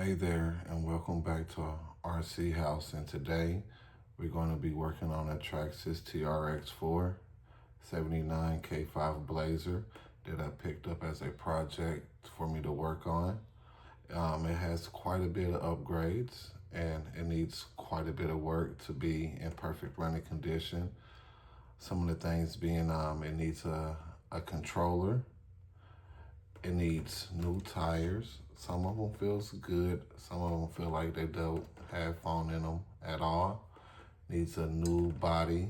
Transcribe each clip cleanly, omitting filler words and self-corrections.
Hey there, and welcome back to RC House. And today we're going to be working on a Traxxas TRX4 79 K5 Blazer that I picked up as a project for me to work on. It has quite a bit of upgrades and it needs quite a bit of work to be in perfect running condition. Some of the things being it needs a controller. It needs new tires. Some of them feels good. Some of them feel like they don't have foam in them at all. Needs a new body.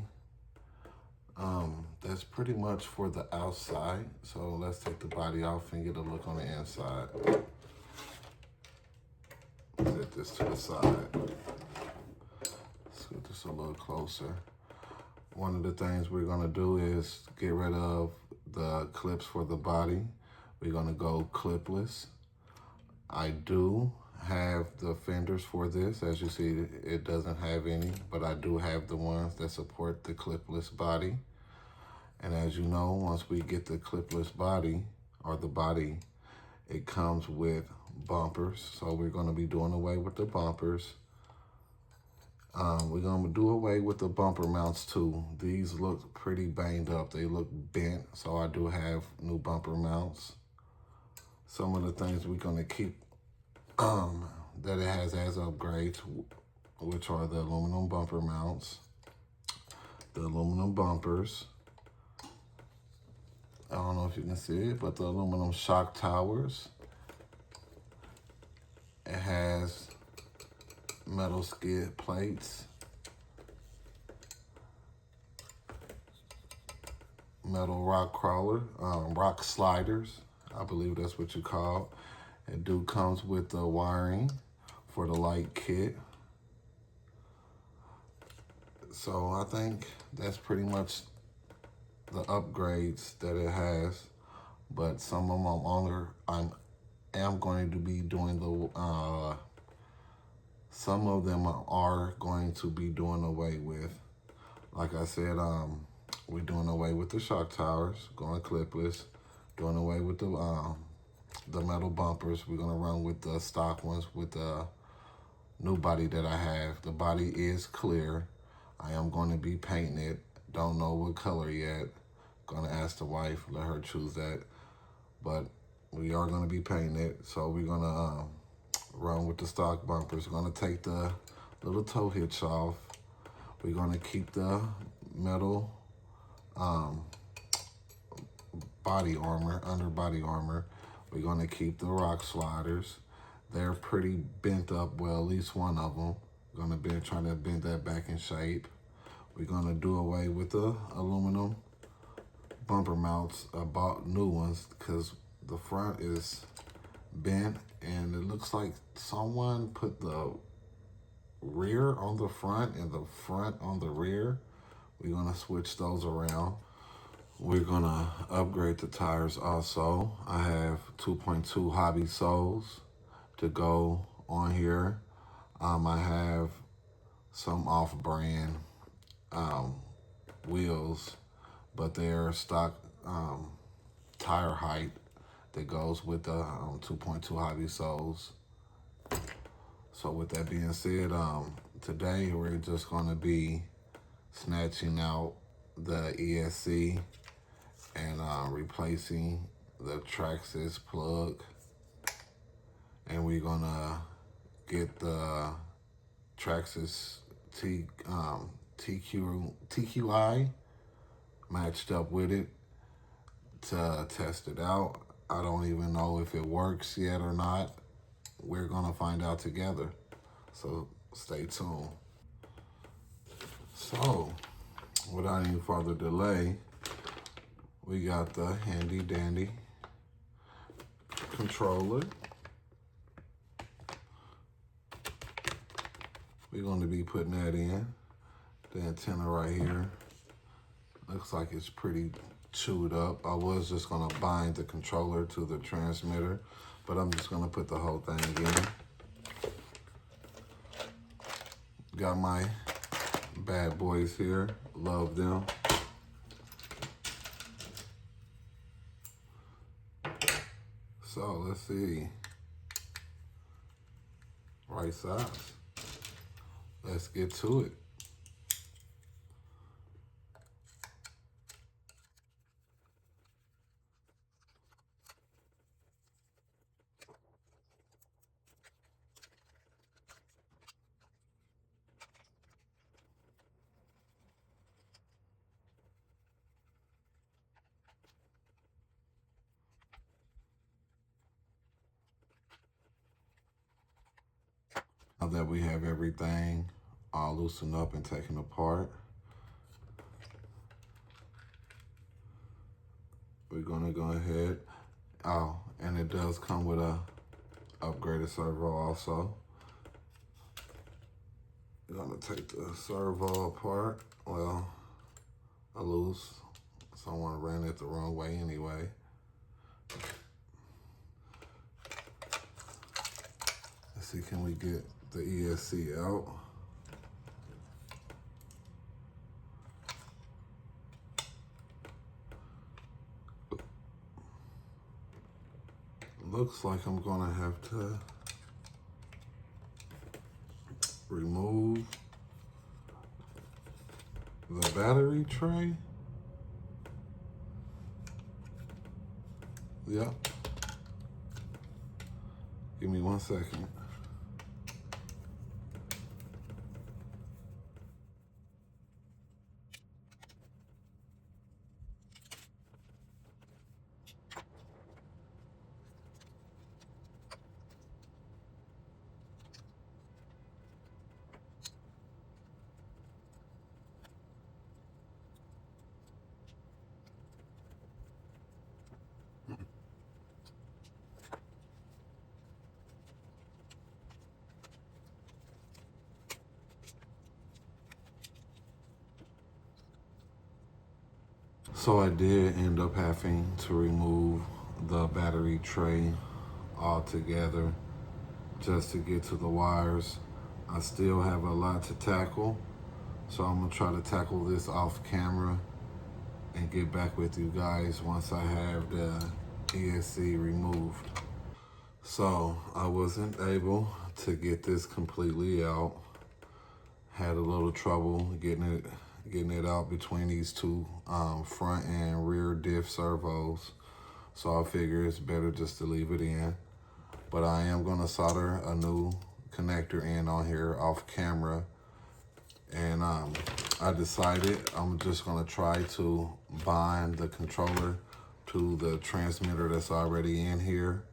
That's pretty much for the outside. So let's take the body off and get a look on the inside. Set this to the side. Let's get this a little closer. One of the things we're gonna do is get rid of the clips for the body. We're gonna go clipless. I do have the fenders for this. As you see, it doesn't have any, but I do have the ones that support the clipless body. And as you know, once we get the clipless body, or the body, it comes with bumpers. So we're gonna be doing away with the bumpers. We're gonna do away with the bumper mounts too. These look pretty banged up. They look bent, so I do have new bumper mounts. Some of the things we're gonna keep that it has as upgrades, which are the aluminum bumper mounts, the aluminum bumpers. I don't know if you can see it, but the aluminum shock towers. It has metal skid plates, metal rock crawler, rock sliders. I believe that's what you call. It comes with the wiring for the light kit. So I think that's pretty much the upgrades that it has. But some of them I am going to be doing the some of them are going to be doing away with. Like I said, we're doing away with the shock towers, going clipless, doing away with the metal bumpers. We're gonna run with the stock ones with the new body that I have. The body is clear. I am going to be painting it. Don't know what color yet. Gonna ask the wife, let her choose that. But we are gonna be painting it. So we're gonna run with the stock bumpers. We're gonna take the little toe hitch off. We're gonna keep the metal body armor, under body armor. We're gonna keep the rock sliders. They're pretty bent up, well, at least one of them. Gonna be trying to bend that back in shape. We're gonna do away with the aluminum bumper mounts. I bought new ones because the front is bent and it looks like someone put the rear on the front and the front on the rear. We're gonna switch those around. We're gonna upgrade the tires also. I have 2.2 hobby soles to go on here. I have some off-brand wheels, but they're stock tire height that goes with the 2.2 hobby soles. So with that being said, today we're just gonna be snatching out the ESC and replacing the Traxxas plug. And we're gonna get the Traxxas TQI matched up with it to test it out. I don't even know if it works yet or not. We're gonna find out together. So stay tuned. So without any further delay, we got the handy dandy controller. We're going to be putting that in. The antenna right here. Looks like it's pretty chewed up. I was just going to bind the controller to the transmitter, but I'm just going to put the whole thing in. Got my bad boys here. Love them. So let's see. right size. Let's get to it. Now that we have everything all loosened up and taken apart, we're gonna go ahead. Oh, and it does come with a upgraded servo also. We're gonna take the servo apart. Well, a loose. Someone ran it the wrong way anyway. Let's see, can we get the ESC out? Looks like I'm gonna have to remove the battery tray. Yep. Give me 1 second. So I did end up having to remove the battery tray altogether just to get to the wires. I still have a lot to tackle, so I'm gonna try to tackle this off camera and get back with you guys once I have the ESC removed. So I wasn't able to get this completely out. Had a little trouble getting it out between these two front and rear diff servos. So I figure it's better just to leave it in. But I am gonna solder a new connector in on here off camera. And I decided I'm just gonna try to bind the controller to the transmitter that's already in here.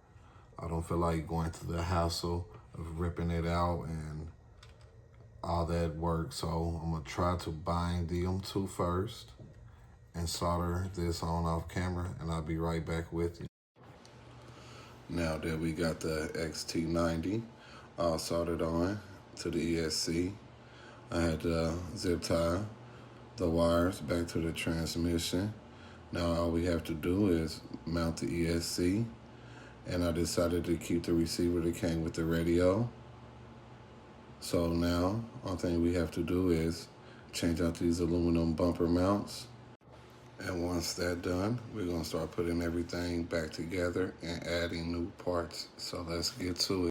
I don't feel like going through the hassle of ripping it out and all that work. So I'm gonna try to bind them two first and solder this on off camera, and I'll be right back with you. Now that we got the XT90 all soldered on to the ESC, I had to zip tie the wires back to the transmission. Now all we have to do is mount the ESC, and I decided to keep the receiver that came with the radio. So now, all thing we have to do is change out these aluminum bumper mounts. And once that's done, we're gonna start putting everything back together and adding new parts. So let's get to it.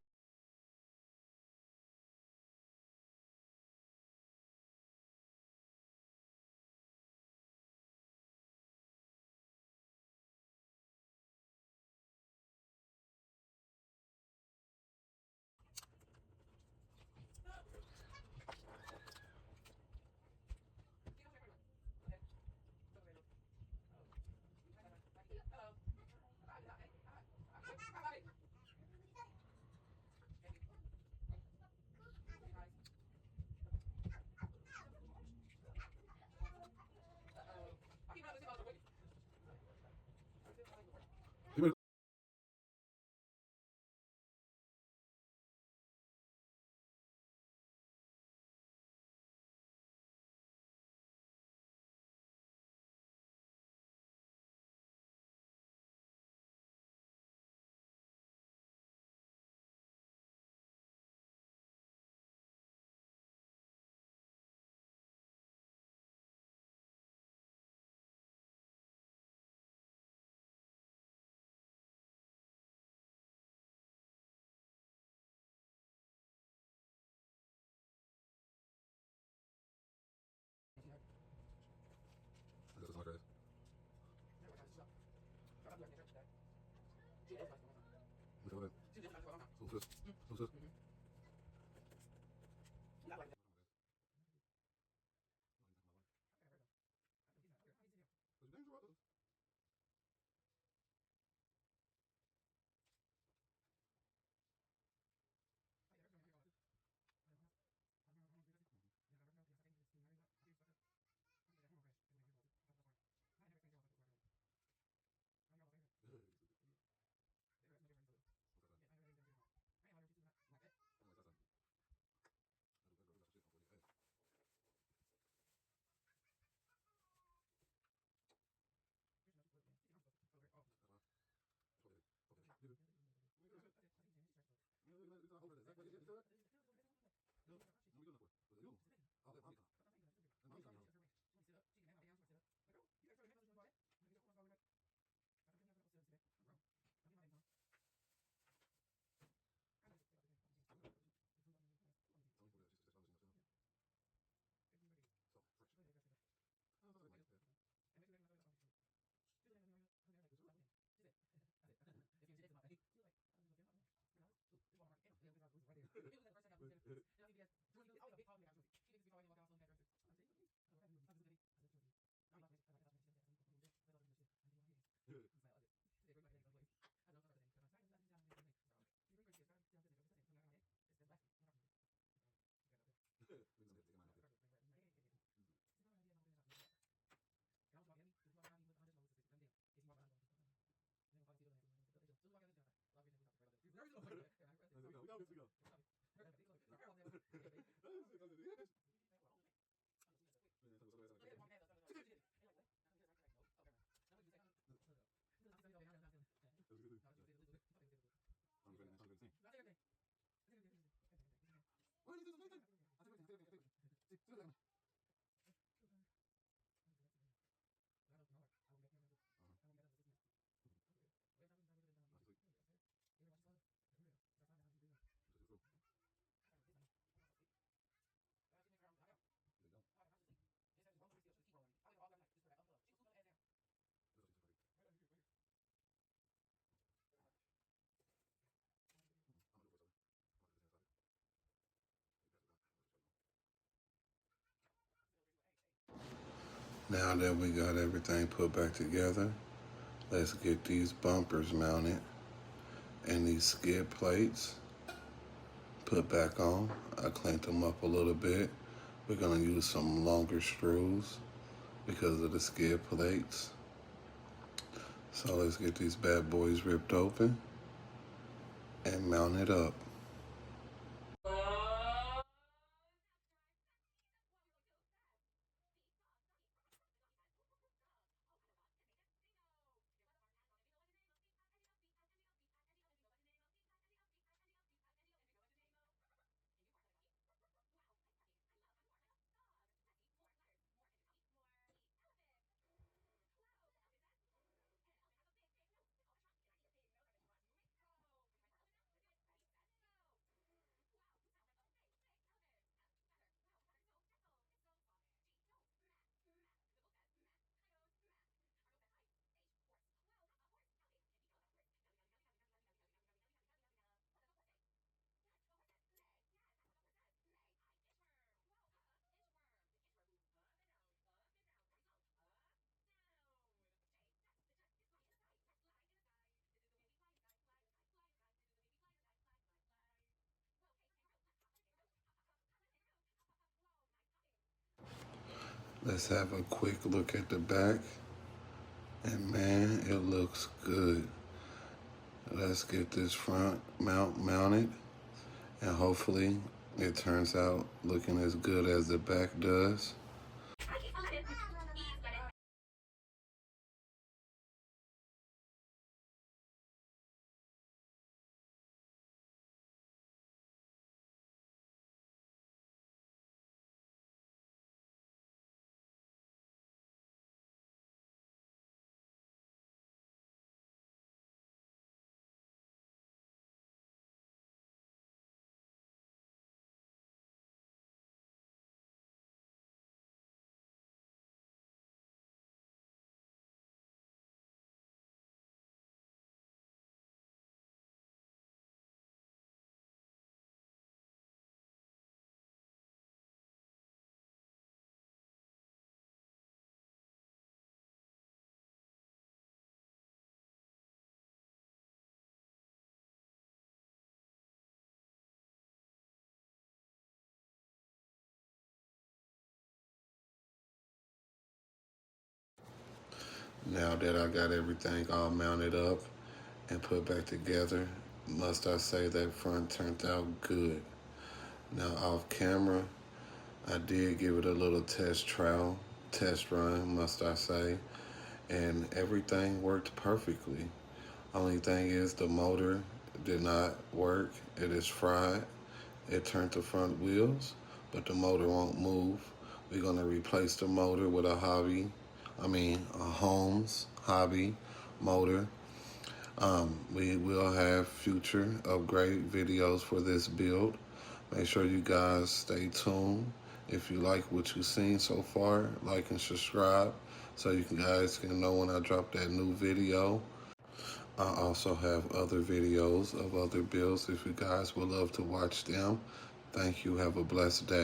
Now that we got everything put back together, let's get these bumpers mounted and these skid plates put back on. I cleaned them up a little bit. We're gonna use some longer screws because of the skid plates. So let's get these bad boys ripped open and mounted up. Let's have a quick look at the back. And man, it looks good. Let's get this front mount mounted and hopefully it turns out looking as good as the back does. Now that I got everything all mounted up and put back together, must I say that front turned out good. Now off camera, I did give it a little test run, must I say, and everything worked perfectly. Only thing is the motor did not work. It is fried. It turned the front wheels, but the motor won't move. We're gonna replace the motor with a Holmes hobby motor. We will have future upgrade videos for this build. Make sure you guys stay tuned. If you like what you've seen so far, like and subscribe so you guys can know when I drop that new video. I also have other videos of other builds if you guys would love to watch them. Thank you. Have a blessed day.